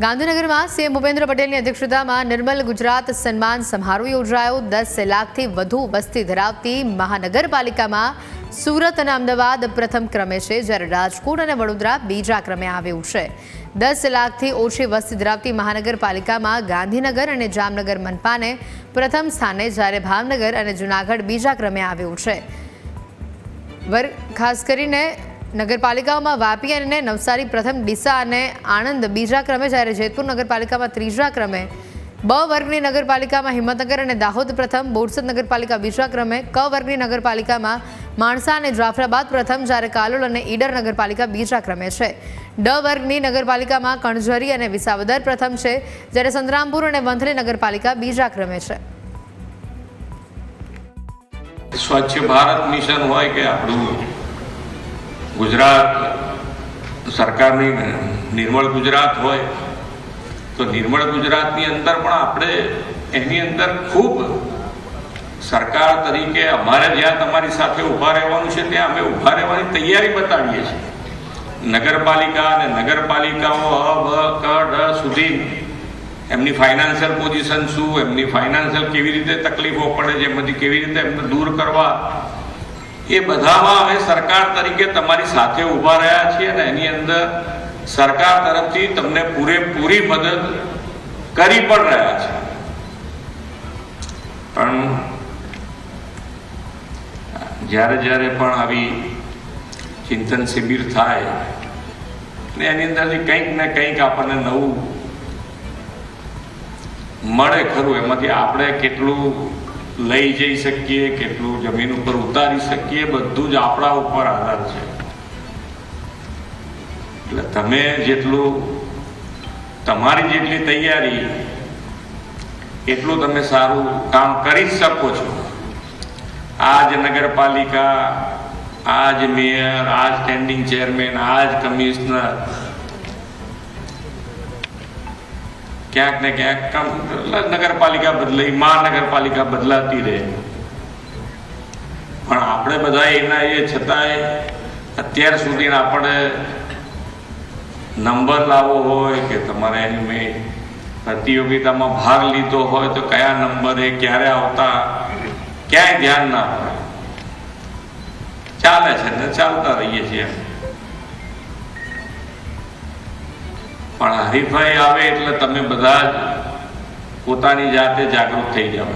ગાંધીનગરમાં સીએમ ભૂપેન્દ્ર પટેલની અધ્યક્ષતામાં નિર્મલ ગુજરાત સન્માન સમારોહ યોજાયો। 10 લાખથી વધુ વસ્તી ધરાવતી મહાનગરપાલિકામાં સુરત અને અમદાવાદ પ્રથમ ક્રમે છે, જ્યારે રાજકોટ અને વડોદરા બીજા ક્રમે આવ્યું છે। 10 લાખથી ઓછી વસ્તી ધરાવતી મહાનગરપાલિકામાં ગાંધીનગર અને જામનગર મનપાને પ્રથમ સ્થાને, જ્યારે ભાવનગર અને જૂનાગઢ બીજા ક્રમે આવ્યું છે। ખાસ કરીને નગરપાલિકાઓમાં વાપી અને નવસારી પ્રથમ, ડીસા અને આણંદ બીજા ક્રમે, જ્યારે જેતપુર નગરપાલિકામાં ત્રીજા ક્રમે, બ વર્ગની નગરપાલિકામાં હિંમતનગર અને દાહોદ પ્રથમ, બોરસદ નગરપાલિકા બીજા ક્રમે, ક વર્ગની નગરપાલિકામાં માણસા અને જાફરાબાદ પ્રથમ, જ્યારે કાલોલ અને ઈડર નગરપાલિકા બીજા ક્રમે છે। ડ વર્ગની નગરપાલિકામાં કણઝરી અને વિસાવદર પ્રથમ છે, જ્યારે સંતરામપુર અને વંથલી નગરપાલિકા બીજા ક્રમે છે। સ્વચ્છ ભારત મિશન હોય કે આપણું ગુજરાત સરકારની નિર્મળ ગુજરાત હોય, તો નિર્મળ ગુજરાતની અંદર પણ આપણે એની અંદર ખૂબ સરકાર તરીકે અમારે જ્યાં તમારી સાથે ઊભા રહેવાનું છે ત્યાં અમે ઊભા રહેવાની તૈયારી બતાવીએ છીએ। નગરપાલિકા અને નગરપાલિકાઓ અ બ ક ડ સુધી એમની ફાઇનાન્શિયલ પોઝિશન શું, એમની ફાઇનાન્શિયલ કેવી રીતે તકલીફો પડે છે, એમાંથી કેવી રીતે એમને દૂર કરવા, એ બધામાં અમે સરકાર તરીકે તમારી સાથે ઊભા રહ્યા છીએ અને એની અંદર સરકાર તરફથી તમને પૂરેપૂરી મદદ કરી પણ રહ્યા છે। પણ જ્યારે જ્યારે પણ આવી ચિંતન શિબિર થાય ને એની અંદરથી કંઈક ને કંઈક આપણને નવું મળે ખરું, એમાંથી આપણે કેટલું લઈ જઈ શકીએ, કેટલું જમીન ઉપર ઉતારી શકીએ, બધું જ આપણા ઉપર આધાર છે। એટલે તમે જેટલું, તમારી જેટલી તૈયારી એટલું તમે સારું કામ કરી જ શકો છો। આજ નગરપાલિકા, આજ મેયર, આજ સ્ટેન્ડિંગ ચેરમેન, આજ કમિશનર, ક્યાંક ને ક્યાંક નગરપાલિકા બદલાઈ, મહાનગરપાલિકા બદલાતી રહે, પણ આપણે બધા એના એ છતાંય અત્યાર સુધી આપણે નંબર લાવવો હોય કે તમારે એની પ્રતિયોગિતામાં ભાગ લીધો હોય તો કયા નંબરે ક્યારે આવતા ક્યાંય ધ્યાન ના હોય, ચાલે છે ને ચાલતા રહીએ છીએ। પણ હરીફાઈ આવે એટલે તમે બધા જ પોતાની જાતે જાગૃત થઈ જાઓ।